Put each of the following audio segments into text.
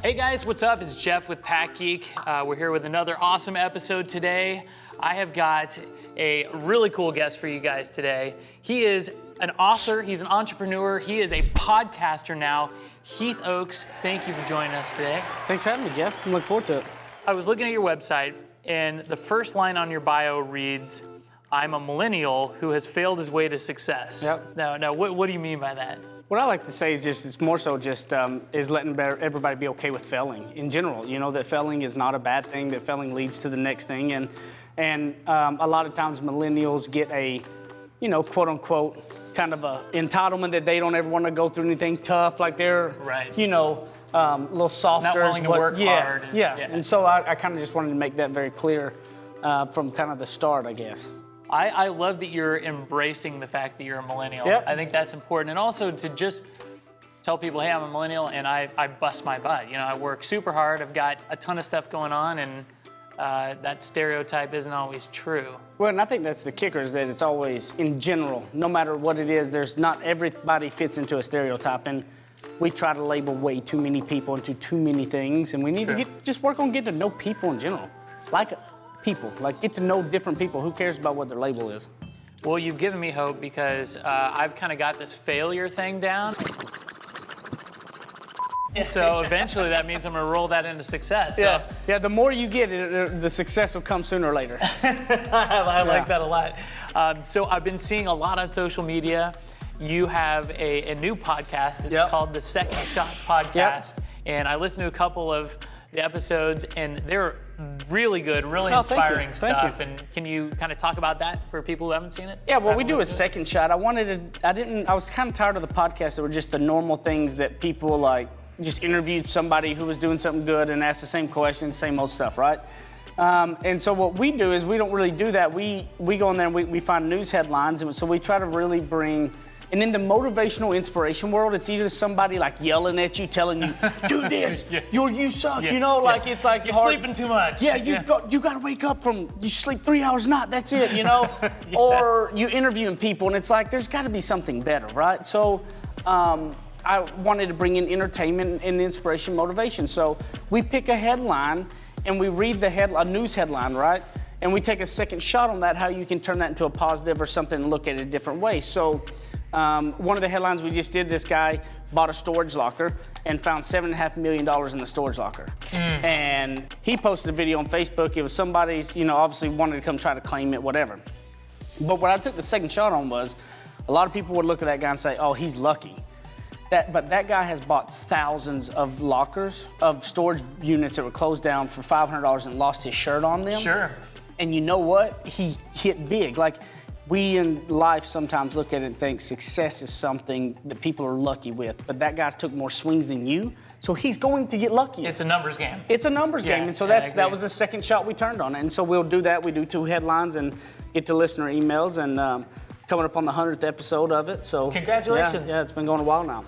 Hey guys, what's up? It's Jeff with PackGeek. We're here with another awesome episode today. I have got a really cool guest for you guys today. He is an author, he's an entrepreneur, he is a podcaster now. Heath Oakes, thank you for joining us today. Thanks for having me, Jeff. I'm looking forward to it. I was looking at your website, and the first line on your bio reads, "I'm a millennial who has failed his way to success." Yep. Now, what do you mean by that? What I like to say is it's more so just is letting everybody be okay with failing in general. You know, that failing is not a bad thing, that failing leads to the next thing. And a lot of times millennials get a, quote unquote, kind of a entitlement that they don't ever want to go through anything tough, like they're, right. A little softer. Not willing to work hard. Yeah. And so I kind of just wanted to make that very clear from kind of the start, I guess. I love that you're embracing the fact that you're a millennial. Yep. I think that's important. And also to just tell people, hey, I'm a millennial and I bust my butt. I work super hard. I've got a ton of stuff going on, and that stereotype isn't always true. Well, and I think that's the kicker, is that it's always, in general, no matter what it is, there's not everybody fits into a stereotype. And we try to label way too many people into too many things. And we need to just work on getting to know people in general. Get to know different people. Who cares about what their label is? Well, you've given me hope because I've kind of got this failure thing down. So eventually that means I'm going to roll that into success. So. Yeah, the more you get, the success will come sooner or later. I like that a lot. So I've been seeing a lot on social media. You have a new podcast. It's called the Second Shot Podcast. Yep. And I listened to a couple of the episodes, and they're really good, really inspiring stuff. And can you kind of talk about that for people who haven't seen it? Yeah, what we do is Second Shot. I was kind of tired of the podcasts that were just the normal things that people just interviewed somebody who was doing something good and asked the same questions, same old stuff, right? And so what we do is we don't really do that. We go in there and we find news headlines, and so we try to really bring. And in the motivational inspiration world, it's either somebody yelling at you, telling you, do this, you suck, it's like you're sleeping too much. Yeah, you got to wake up you sleep 3 hours a night, that's it, Or you interviewing people, and it's like, there's got to be something better, right? So I wanted to bring in entertainment and inspiration, motivation. So we pick a headline, and we read a news headline, right? And we take a second shot on that, how you can turn that into a positive or something and look at it a different way. So one of the headlines we just did, this guy bought a storage locker and found $7.5 million in the storage locker. And he posted a video on Facebook. It was somebody's, obviously wanted to come try to claim it, whatever. But what I took the second shot on was, a lot of people would look at that guy and say, oh, he's lucky. But that guy has bought thousands of lockers, of storage units that were closed down for $500 and lost his shirt on them. Sure. And you know what? He hit big. We in life sometimes look at it and think success is something that people are lucky with, but that guy took more swings than you, so he's going to get lucky. It's a numbers game. It's a numbers game, and so that was the second shot we turned on. And so we'll do that. We do 2 headlines and get to listener emails, and coming up on the 100th episode of it. So congratulations. Yeah, it's been going a while now.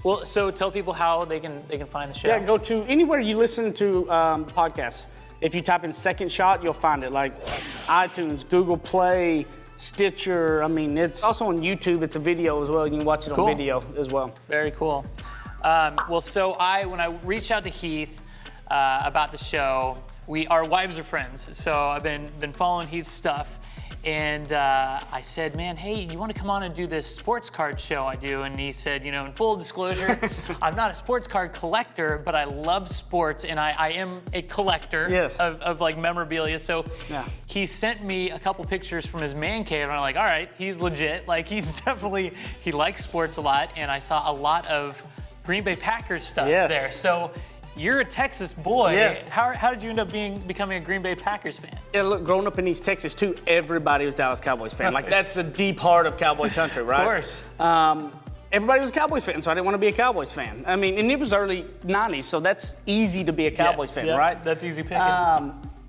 Well, so tell people how they can find the show. Yeah, go to anywhere you listen to podcasts. If you type in Second Shot, you'll find it, like iTunes, Google Play, Stitcher. It's also on YouTube. It's a video as well. You can watch it on video as well. Very cool. So when I reached out to Heath about the show, our wives are friends. So I've been following Heath's stuff. And I said, man, hey, you want to come on and do this sports card show I do? And he said, in full disclosure, I'm not a sports card collector, but I love sports, and I am a collector of memorabilia. So he sent me a couple pictures from his man cave, and I'm like, all right, he's legit. He likes sports a lot, and I saw a lot of Green Bay Packers stuff there. So you're a Texas boy. Yes. How did you end up becoming a Green Bay Packers fan? Yeah, look, growing up in East Texas too, everybody was Dallas Cowboys fan. That's the deep heart of Cowboy country, right? Of course. Everybody was a Cowboys fan, so I didn't want to be a Cowboys fan. And it was early 90s, so that's easy to be a Cowboys fan, right? That's easy picking.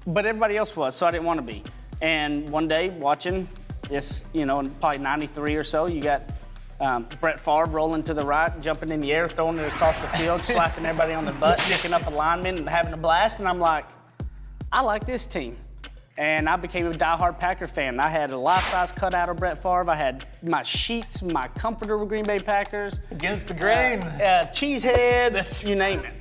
But everybody else was, so I didn't want to be. And one day, watching this, in probably 93 or so, you got Brett Favre rolling to the right, jumping in the air, throwing it across the field, slapping everybody on the butt, picking up a lineman and having a blast. And I'm like, I like this team. and I became a diehard Packer fan. I had a life-size cutout of Brett Favre. I had my sheets, my comforter with Green Bay Packers. Against the grain. Cheesehead, you name it.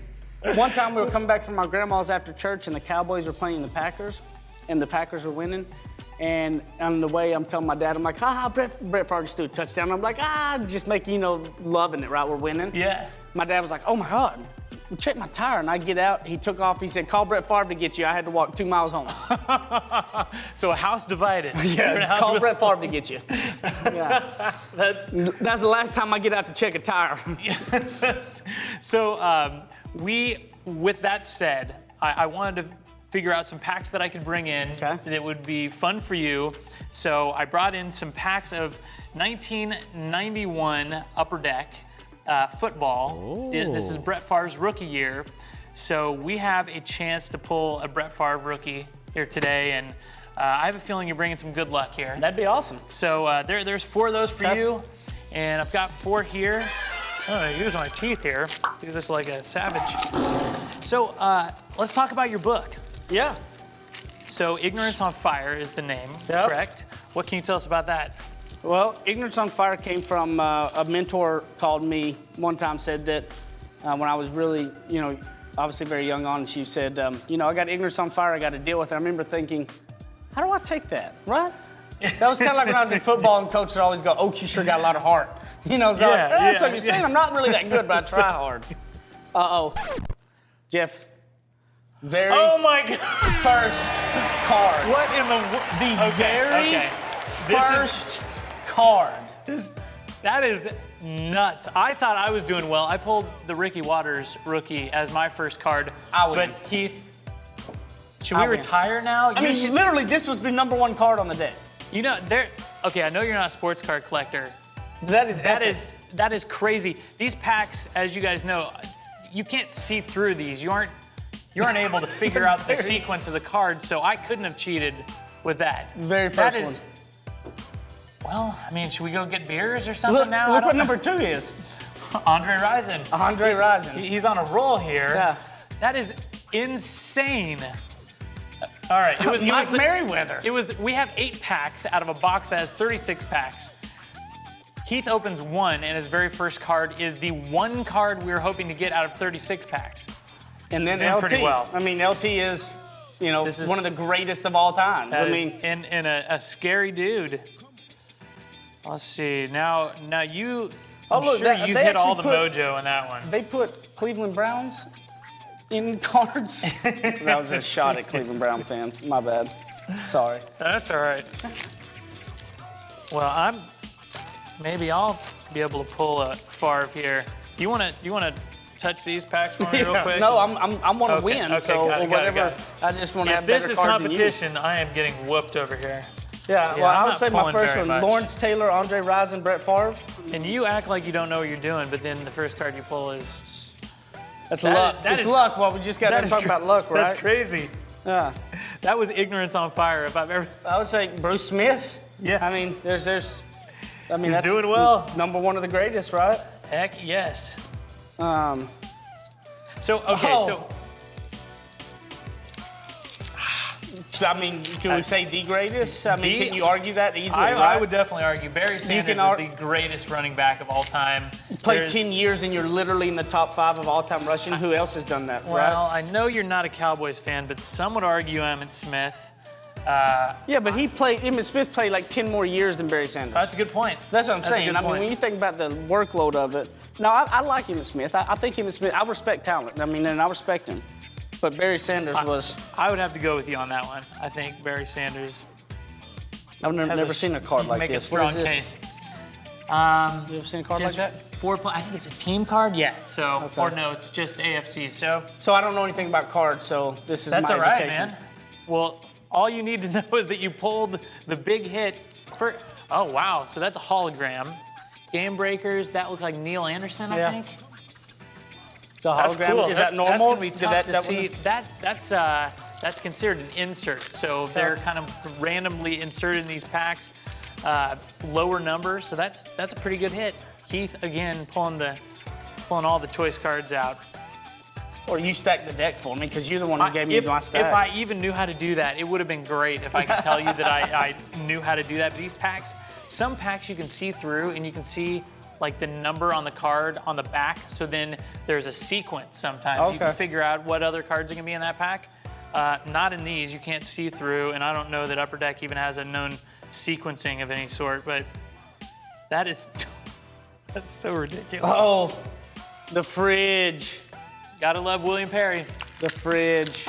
One time we were coming back from my grandma's after church, and the Cowboys were playing the Packers, and the Packers were winning. And on the way, I'm telling my dad, I'm like, Brett Favre just threw a touchdown. I'm like, just making, loving it, right? We're winning. Yeah. My dad was like, oh my God, check my tire. And I get out, he took off, he said, call Brett Favre to get you. I had to walk 2 miles home. So a house divided. Yeah, call Brett Favre to get you. Yeah. That's the last time I get out to check a tire. So with that said, I wanted to figure out some packs that I could bring in that would be fun for you. So I brought in some packs of 1991 Upper Deck football. This is Brett Favre's rookie year. So we have a chance to pull a Brett Favre rookie here today, and I have a feeling you're bringing some good luck here. That'd be awesome. So there's 4 of those for you, and I've got 4 here. I'm gonna use my teeth here. Do this like a savage. So let's talk about your book. Yeah. So Ignorance on Fire is the name, correct? What can you tell us about that? Well, Ignorance on Fire came from a mentor called me one time, said that when I was really, obviously very young on, she said, I got ignorance on fire, I got to deal with it. I remember thinking, how do I take that, right? That was kind of like when I was in football and coaches would always go, Oaks, you sure got a lot of heart. So you're saying I'm not really that good, but I try hard. Uh-oh. Jeff. Oh my God. First card. What in the very first card. That is nuts. I thought I was doing well. I pulled the Ricky Waters rookie as my first card. But Heath, should we retire now? Literally, this was the #1 card on the day. Okay, I know you're not a sports card collector. That is crazy. These packs, as you guys know, you can't see through these. You aren't able to figure out the sequence of the card, so I couldn't have cheated with that. Very first one. Well, should we go get beers or something now? Look what #2 is. Andre Rison. Andre Rison. He's on a roll here. Yeah. That is insane. All right. It was Mike Merriweather. We have 8 packs out of a box that has 36 packs. Heath opens 1, and his very first card is the 1 card we were hoping to get out of 36 packs. And then doing LT. pretty well. LT is, one of the greatest of all time. And a scary dude. Let's see. Now you. I'm sure you hit all the mojo in that one. They put Cleveland Browns in cards. That was a shot at Cleveland Brown fans. My bad. Sorry. That's all right. Well, maybe I'll be able to pull a Favre here. Do you want to touch these packs for me real quick? No, I'm want to win. Okay, so got it. whatever. I just want to have better cards than you. If this is competition, I am getting whooped over here. Yeah, well, I would say my first one, Lawrence Taylor, Andre Rison, Brett Favre. And you act like you don't know what you're doing, but then the first card you pull is... That's luck. It's luck. Well, we just got to talk about luck, right? That's crazy. Yeah. That was Ignorance on Fire if I've ever... I would say Bruce Smith. Yeah. He's that's doing well. #1 of the greatest, right? Heck yes. So can we say the greatest? Can you argue that easily? I would definitely argue Barry Sanders is the greatest running back of all time. Played 10 years and you're literally in the top 5 of all-time rushing. Who else has done that? Well, I know you're not a Cowboys fan, but some would argue Emmitt Smith. Yeah, but Emmitt Smith played like 10 more years than Barry Sanders. That's a good point. That's what I'm saying. When you think about the workload of it, no, I like Emmitt Smith. I think Emmitt Smith, I respect talent. And I respect him. But Barry Sanders was... I would have to go with you on that one. I think Barry Sanders... I've never seen a card like this. Make a strong case. You ever seen a card like that? I think it's a team card, yeah. So, or no, it's just AFC. So I don't know anything about cards, so this is my education. That's all right, man. Well, all you need to know is that you pulled the big hit for... Oh, wow. So that's a hologram. Game Breakers, that looks like Neil Anderson, I think. So hologram, cool. Is that normal? That's gonna be tough to see. That's considered an insert. So they're kind of randomly inserted in these packs, lower numbers. So that's a pretty good hit. Heath again pulling all the choice cards out. Or you stack the deck for me because you're the one who gave me my stack. If I even knew how to do that, it would have been great if I could tell you that I knew how to do that. But these packs, some packs you can see through and you can see like the number on the card on the back. So then there's a sequence sometimes. Okay. You can figure out what other cards are gonna be in that pack. Not in these, you can't see through, and I don't know that Upper Deck even has a known sequencing of any sort, but that's so ridiculous. Oh, the fridge. Gotta love William Perry. The fridge.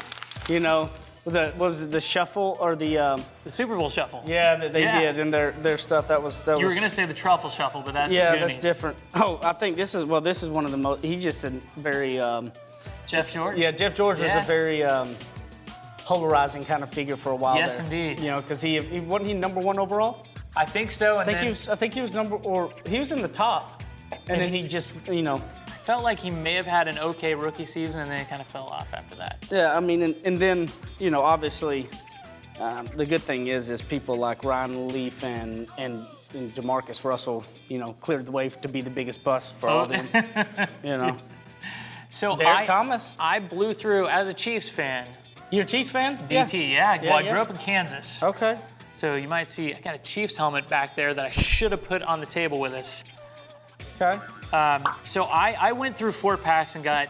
You know, what was it, the shuffle or the Super Bowl shuffle. Yeah, that they did in their stuff. That was. You were gonna say the truffle shuffle, but that's yeah, Goonies. that's different. Oh, I think this is one of the most. He's just a very. Jeff George. Yeah, Jeff George was a very polarizing kind of figure for a while. Yes, there. indeed. You know, because he wasn't he #1 overall. I think so. I think he was he was in the top, and then he just felt like he may have had an okay rookie season, and then it kind of fell off after that. Yeah, I mean, and then obviously, the good thing is people like Ryan Leaf and Jamarcus Russell, cleared the way to be the biggest bust for all them. So Derek Thomas. I blew through as a Chiefs fan. You're a Chiefs fan? DT, yeah. Well, I grew up in Kansas. Okay. So you might see I got a Chiefs helmet back there that I should have put on the table with us. Okay. So I went through 4 packs and got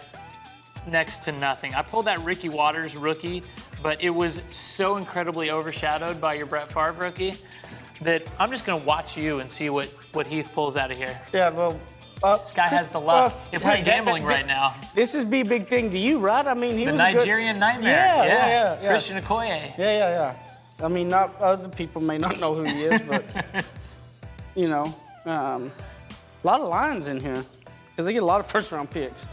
next to nothing. I pulled that Ricky Watters rookie, but it was so incredibly overshadowed by your Brett Favre rookie that I'm just gonna watch you and see what Heath pulls out of here. Yeah, well. This guy has the luck. If we're gambling right now. This would be a big thing to you, right? I mean, he the was Nigerian Nightmare. Yeah. Christian Okoye. Yeah. I mean, not other people may not know who he is, but a lot of Lions in here because they get a lot of first-round picks.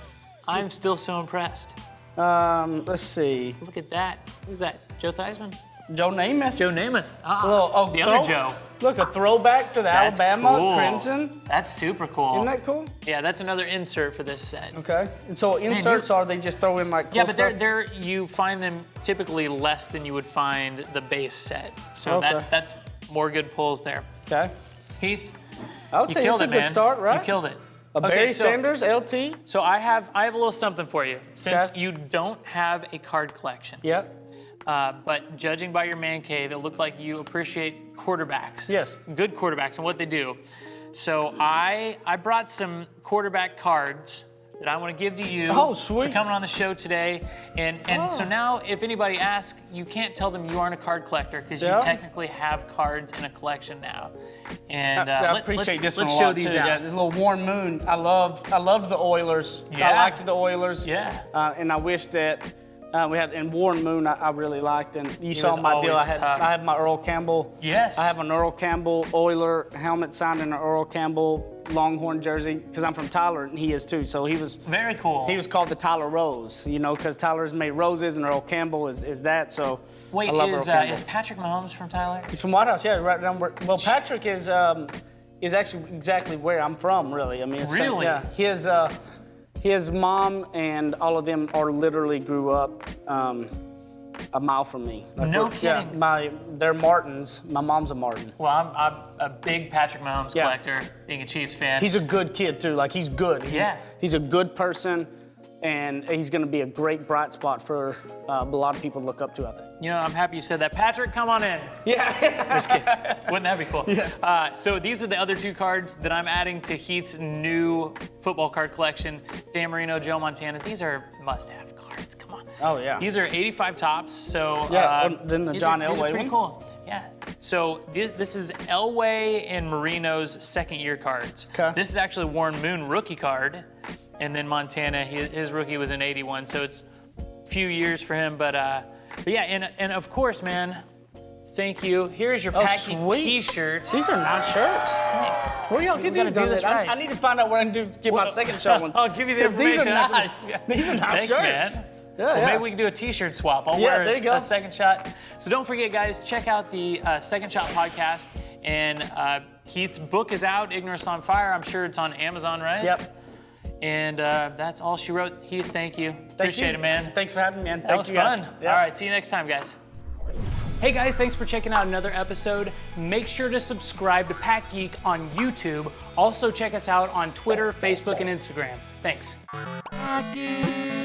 I'm still so impressed. Let's see. Look at that. Who's that? Joe Theismann? Joe Namath. Joe Namath. The other Joe. Look, a throwback to the That's Alabama cool. Crimson. That's super cool. Isn't that cool? Yeah, that's another insert for this set. Okay. And so inserts are they just throw in like cool yeah, but stuff? you find them typically less than you would find the base set. So Okay. that's more good pulls there. Okay. Heath, I would you say killed this it, is a good man. start, right? You killed it. Barry Sanders, LT. So I have a little something for you. Since Okay. you don't have a card collection. Yep. But judging by your man cave, it looked like you appreciate quarterbacks. Yes. Good quarterbacks and what they do. So I brought some quarterback cards that I want to give to you sweet. for coming on the show today. And so now if anybody asks, you can't tell them you aren't a card collector because you technically have cards in a collection now. And I appreciate this one let's a show lot these too. out. Yeah, this little Warren Moon. I loved the Oilers. Yeah. I liked the Oilers. Yeah. And I wish that we had, and Warren Moon I really liked, and you saw was my deal. always tough. I had my Earl Campbell. Yes. I have an Earl Campbell Oiler helmet signed in an Earl Campbell Longhorn jersey because I'm from Tyler and he is too. So he was Very cool. He was called the Tyler Rose, because Tyler's made roses and Earl Campbell is that. So Wait, I love Earl Campbell. is Patrick Mahomes from Tyler? He's from White House, yeah, right down where. Well, Patrick is actually exactly where I'm from, really. I mean, it's Really? Yeah. His mom and all of them are literally grew up a mile from me. No kidding. Yeah, they're Martins. My mom's a Martin. Well, I'm a big Patrick Mahomes collector, being a Chiefs fan. He's a good kid too. Like he's good. He's a good person, and he's going to be a great bright spot for a lot of people to look up to, I think. I'm happy you said that. Patrick, come on in. Yeah. Just kidding. Wouldn't that be cool? Yeah. So these are the other 2 cards that I'm adding to Heath's new football card collection. Dan Marino, Joe Montana. These are must-have cards. Come on. Oh, yeah. These are 85 tops. So then the John Elway these are pretty one? cool. Yeah. So this is Elway and Marino's second-year cards. Okay. This is actually Warren Moon rookie card. And then Montana, his rookie was in 81, so it's a few years for him. But yeah, and of course, man, thank you. Here's your PackGeek T-shirt. These are nice shirts. Where y'all get these done? I need to find out where I can get my second shot ones. I'll give you the information. These are nice. These are nice Thanks, shirts. man. Yeah, well, maybe we can do a T-shirt swap. I'll wear a second shot. So don't forget, guys, check out the Second Shot podcast. And Heath's book is out, Ignorance on Fire. I'm sure it's on Amazon, right? Yep. And that's all she wrote. Heath, thank you. Appreciate it, man. Thanks for having me, man. That was fun. Yep. All right, see you next time, guys. Hey guys, thanks for checking out another episode. Make sure to subscribe to PackGeek on YouTube. Also check us out on Twitter, Facebook, and Instagram. Thanks. PackGeek.